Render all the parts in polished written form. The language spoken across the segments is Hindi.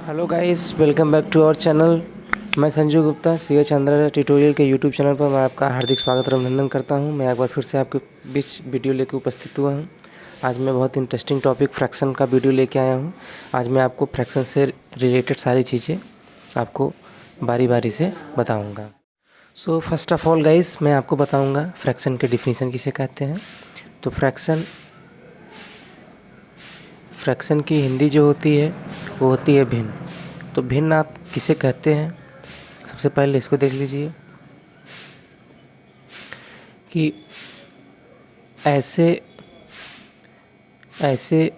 Hello guys, welcome back to our channel. मैं संजू गुप्ता CH आंध्रा ट्यूटोरियल के यूट्यूब चैनल पर मैं आपका हार्दिक स्वागत और अभिनंदन करता हूं। मैं एक बार फिर से आपके बीच वीडियो लेकर उपस्थित हुआ हूं। आज मैं बहुत इंटरेस्टिंग टॉपिक फ्रैक्शन का वीडियो लेके आया हूं। आज मैं आपको फ्रैक्शन से रिलेटेड सारी चीज़ें आपको बारी बारी से बताऊँगा। So first of all guys, मैं आपको बताऊँगा फ्रैक्शन के डिफिनीसन किसे कहते हैं। तो फ्रैक्शन की हिंदी जो होती है वो होती है भिन्न। तो भिन्न आप किसे कहते हैं, सबसे पहले इसको देख लीजिए कि ऐसे ऐसे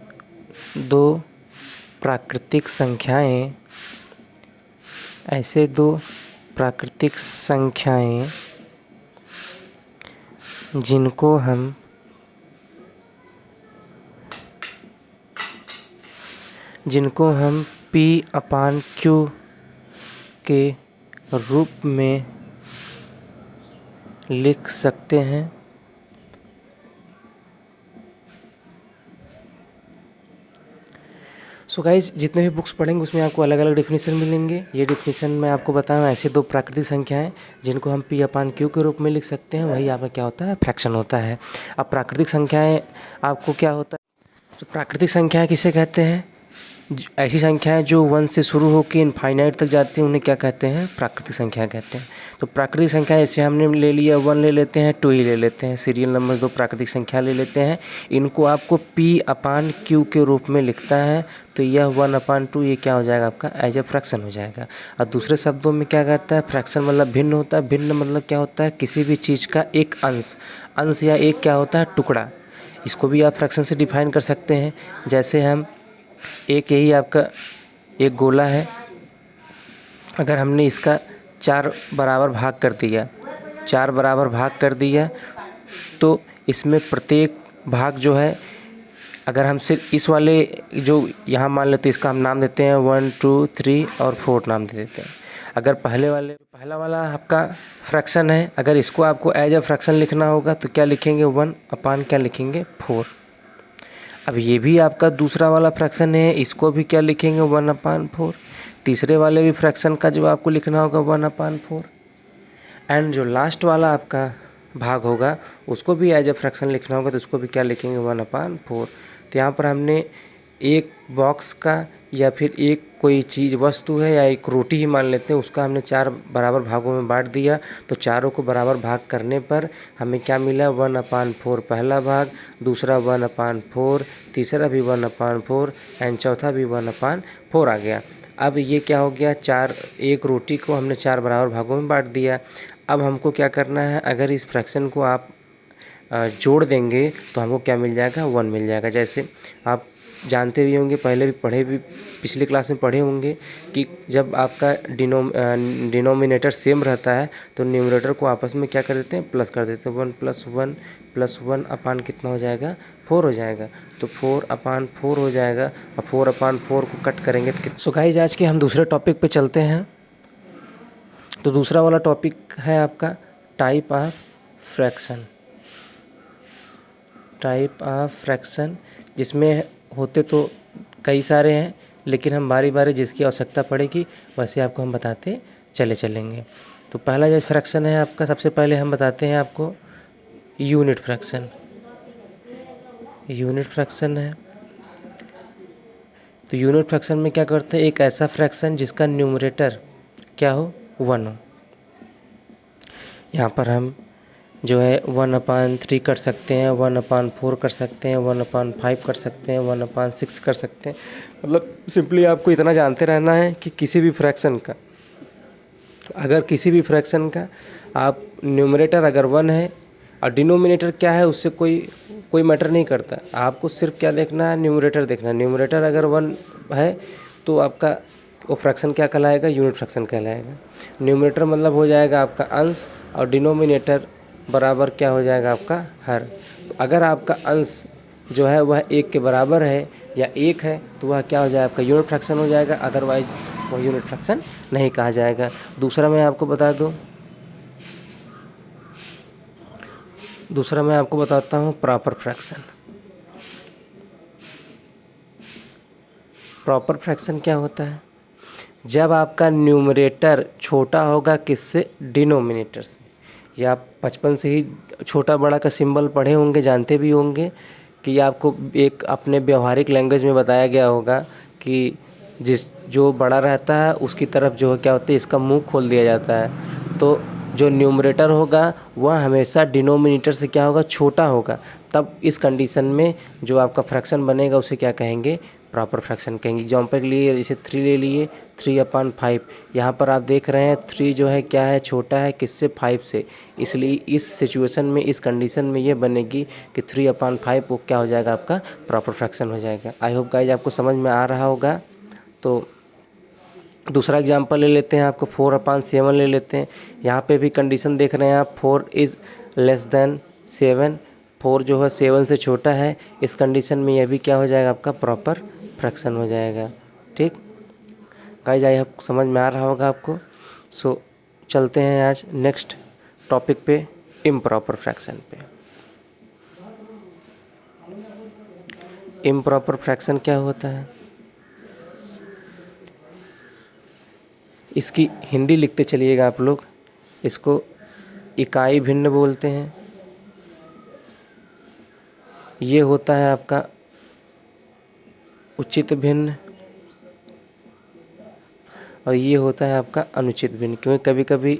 दो प्राकृतिक संख्याएं ऐसे दो प्राकृतिक संख्याएं जिनको हम P/Q के रूप में लिख सकते हैं। सो गाइज, जितने भी बुक्स पढ़ेंगे उसमें आपको अलग अलग डिफिनीसन मिलेंगे। ये डिफिनीसन मैं आपको बताऊँ, ऐसे दो प्राकृतिक संख्याएं जिनको हम P/Q के रूप में लिख सकते हैं, वही आपका क्या होता है, फ्रैक्शन होता है। अब प्राकृतिक संख्याएं आपको क्या होता है, तो प्राकृतिक संख्याएं किसे कहते हैं, ऐसी संख्याएं जो 1 से शुरू होकर इनफाइनाइट तक जाती हैं, उन्हें क्या कहते हैं, प्राकृतिक संख्या कहते हैं। तो प्राकृतिक संख्या जैसे हमने ले लिया 1 ले लेते हैं, 2 ही ले लेते हैं, सीरियल नंबर दो प्राकृतिक संख्या ले लेते हैं। इनको आपको P/Q के रूप में लिखता है, तो यह 1/2 ये क्या हो जाएगा, आपका एज ए फ्रैक्शन हो जाएगा। और दूसरे शब्दों में क्या कहता है, फ्रैक्शन मतलब भिन्न होता है। भिन्न मतलब क्या होता है, किसी भी चीज़ का एक अंश या एक क्या होता है, टुकड़ा। इसको भी आप फ्रैक्शन से डिफाइन कर सकते हैं। जैसे हम एक यही आपका एक गोला है, अगर हमने इसका 4 बराबर भाग कर दिया तो इसमें प्रत्येक भाग जो है, अगर हम सिर्फ इस वाले जो यहाँ मान लेते हैं, इसका हम नाम देते हैं 1 2 3 और 4 नाम दे देते हैं। अगर पहला वाला आपका फ्रैक्शन है, अगर इसको आपको एज ए फ्रैक्शन लिखना होगा तो क्या लिखेंगे, 1 क्या लिखेंगे, 4। अब ये भी आपका दूसरा वाला फ्रैक्शन है, इसको भी क्या लिखेंगे, 1/4। तीसरे वाले भी फ्रैक्शन का जो आपको लिखना होगा 1/4। एंड जो लास्ट वाला आपका भाग होगा उसको भी एज ए फ्रैक्शन लिखना होगा, तो उसको भी क्या लिखेंगे, 1/4। तो यहाँ पर हमने एक बॉक्स का या फिर एक कोई चीज़ वस्तु है या एक रोटी ही मान लेते हैं, उसका हमने 4 बराबर भागों में बांट दिया। तो चारों को बराबर भाग करने पर हमें क्या मिला, 1/4 पहला भाग, दूसरा 1/4, तीसरा भी 1/4 एंड चौथा भी 1/4 आ गया। अब ये क्या हो गया, एक रोटी को हमने 4 बराबर भागों में बांट दिया। अब हमको क्या करना है, अगर इस फ्रैक्शन को आप जोड़ देंगे तो हमको क्या मिल जाएगा, 1 मिल जाएगा। जैसे आप जानते भी होंगे, पिछली क्लास में पढ़े होंगे कि जब आपका डिनोमिनेटर सेम रहता है तो न्यूमरेटर को आपस में क्या कर देते हैं, प्लस कर देते हैं। 1 + 1 अपान कितना हो जाएगा, 4 हो जाएगा। तो 4/4 हो जाएगा, और 4/4 को कट करेंगे तो सो गाइस, आज के हम दूसरे टॉपिक पे चलते हैं। तो दूसरा वाला टॉपिक है आपका टाइप ऑफ फ्रैक्शन, जिसमें होते तो कई सारे हैं, लेकिन हम बारी बारी जिसकी आवश्यकता पड़ेगी वैसे आपको हम बताते चलेंगे। तो पहला जो फ्रैक्शन है आपका, सबसे पहले हम बताते हैं आपको यूनिट फ्रैक्शन है। तो यूनिट फ्रैक्शन में क्या करते हैं, एक ऐसा फ्रैक्शन जिसका न्यूमरेटर क्या हो, 1 हो। यहाँ पर हम जो है 1/3 कर सकते हैं, 1/4 कर सकते हैं, 1/5 कर सकते हैं, 1/6 कर सकते हैं। मतलब सिंपली आपको इतना जानते रहना है कि किसी भी फ्रैक्शन का आप न्यूमरेटर अगर 1 है और डिनोमिनेटर क्या है, उससे कोई मैटर नहीं करता। आपको सिर्फ क्या देखना है, न्यूमरेटर देखना है। न्यूमरेटर अगर 1 है तो आपका वो फ्रैक्शन क्या कहलाएगा, यूनिट फ्रैक्शन कहलाएगा। न्यूमरेटर मतलब हो जाएगा आपका अंश, और डिनोमिनेटर बराबर क्या हो जाएगा, आपका हर। अगर आपका अंश जो है वह 1 के बराबर है या 1 है तो वह क्या हो जाएगा, आपका यूनिट फ्रैक्शन हो जाएगा, अदरवाइज वह यूनिट फ्रैक्शन नहीं कहा जाएगा। दूसरा मैं आपको बताता हूँ प्रॉपर फ्रैक्शन क्या होता है। जब आपका न्यूमरेटर छोटा होगा किससे, डिनोमिनेटर से। ये आप बचपन से ही छोटा बड़ा का सिंबल पढ़े होंगे, जानते भी होंगे कि आपको एक अपने व्यवहारिक लैंग्वेज में बताया गया होगा कि जो बड़ा रहता है उसकी तरफ जो है क्या होता है, इसका मुंह खोल दिया जाता है। तो जो न्यूमरेटर होगा वह हमेशा डिनोमिनेटर से क्या होगा, छोटा होगा। तब इस कंडीशन में जो आपका फ्रैक्शन बनेगा उसे क्या कहेंगे, प्रॉपर फ्रैक्शन कहेंगे। एग्जाम्पल के लिए जैसे 3 ले लिए, 3/5। यहाँ पर आप देख रहे हैं 3 जो है क्या है, छोटा है किससे, 5 से। इसलिए इस सिचुएशन में, इस कंडीशन में ये बनेगी कि 3/5 वो क्या हो जाएगा, आपका प्रॉपर फ्रैक्शन हो जाएगा। आई होप गाइज आपको समझ में आ रहा होगा। तो दूसरा एग्जांपल ले लेते हैं, आपको 4/7 ले लेते हैं। यहाँ पे भी कंडीशन देख रहे हैं आप, 4 इज़ लेस देन 7। 4 जो है 7 से छोटा है। इस कंडीशन में यह भी क्या हो जाएगा, आपका प्रॉपर फ्रैक्शन हो जाएगा। ठीक गाइस, आई होप समझ में आ रहा होगा आपको। सो चलते हैं आज नेक्स्ट टॉपिक पे, इम्प्रॉपर फ्रैक्शन पे। इम्प्रॉपर फ्रैक्शन क्या होता है, इसकी हिंदी लिखते चलिएगा आप लोग। इसको इकाई भिन्न बोलते हैं। ये होता है आपका उचित भिन्न, और ये होता है आपका अनुचित भिन्न। क्योंकि कभी कभी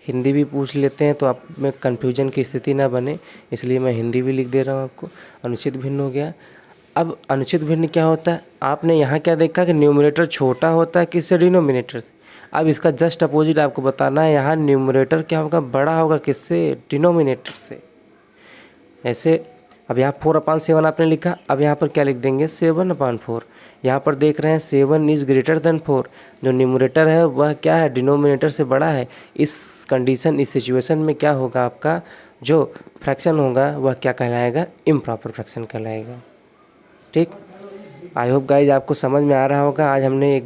हिंदी भी पूछ लेते हैं तो आप में कन्फ्यूजन की स्थिति ना बने, इसलिए मैं हिंदी भी लिख दे रहा हूँ आपको। अनुचित भिन्न हो गया। अब अनुचित भिन्न क्या होता है, आपने यहाँ क्या देखा कि न्यूमरेटर छोटा होता है किससे, डिनोमिनेटर से। अब इसका जस्ट अपोजिट आपको बताना है, यहाँ न्यूमरेटर क्या होगा, बड़ा होगा किससे, डिनोमिनेटर से। ऐसे अब यहाँ 4/7 आपने लिखा, अब यहाँ पर क्या लिख देंगे, 7/4। यहाँ पर देख रहे हैं 7 इज़ ग्रेटर देन 4। जो न्यूमरेटर है वह क्या है, डिनोमिनेटर से बड़ा है। इस कंडीशन, इस सिचुएशन में क्या होगा, आपका जो फ्रैक्शन होगा वह क्या कहलाएगा, इम्प्रॉपर फ्रैक्शन कहलाएगा। ठीक, आई होप गाइज आपको समझ में आ रहा होगा। आज हमने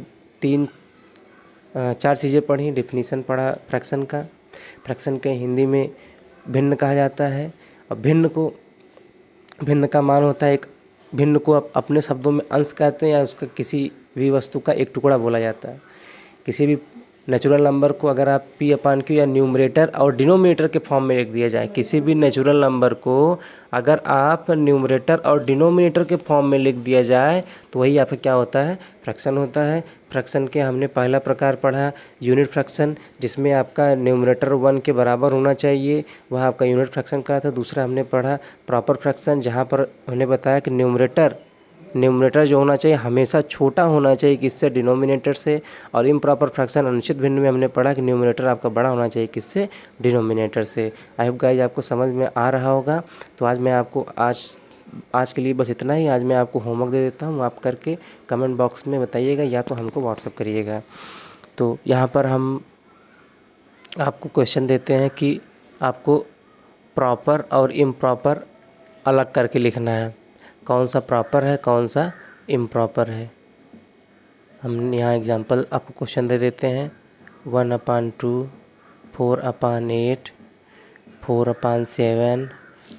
4 चीज़ें पढ़ी। डिफिनीसन पढ़ा फ्रैक्शन का। फ्रैक्शन के हिंदी में भिन्न कहा जाता है, और भिन्न का मान होता है एक, भिन्न को अपने शब्दों में अंश कहते हैं, या उसका किसी भी वस्तु का एक टुकड़ा बोला जाता है। किसी भी नेचुरल नंबर को अगर आप P/Q या न्यूमरेटर और डिनोमिनेटर के फॉर्म में लिख दिया जाए, किसी भी नेचुरल नंबर को अगर आप न्यूमरेटर और डिनोमिनेटर के फॉर्म में लिख दिया जाए तो वही आपका क्या होता है, फ्रैक्शन होता है। फ्रैक्शन के हमने पहला प्रकार पढ़ा यूनिट फ्रैक्शन, जिसमें आपका न्यूमरेटर 1 के बराबर होना चाहिए, वह आपका यूनिट फ्रैक्शन का था। दूसरा हमने पढ़ा प्रॉपर फ्रैक्शन, जहाँ पर हमने बताया कि न्यूमरेटर जो होना चाहिए हमेशा छोटा होना चाहिए किससे, डिनोमिनेटर से। और इम्प्रॉपर फ्रैक्शन अनुचित भिन्न में हमने पढ़ा कि न्यूमरेटर आपका बड़ा होना चाहिए किससे, डिनोमिनेटर से। आई होप गाइज आपको समझ में आ रहा होगा। तो आज मैं आपको आज के लिए बस इतना ही। आज मैं आपको होमवर्क दे देता हूँ, आप करके कमेंट बॉक्स में बताइएगा या तो हमको व्हाट्सअप करिएगा। तो यहाँ पर हम आपको क्वेश्चन देते हैं कि आपको प्रॉपर और इम्प्रॉपर अलग करके लिखना है, कौन सा प्रॉपर है कौन सा इम्प्रॉपर है। हम यहाँ एग्जांपल आपको क्वेश्चन दे देते हैं, 1/2, 4/8, 4/7,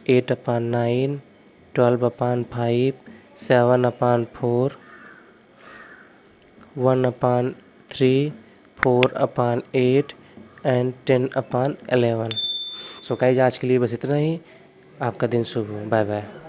8/9, 12/5, 7/4, 1/3, 4/8 एंड 10/11। सो गाइस आज के लिए बस इतना ही। आपका दिन शुभ हो। Bye bye.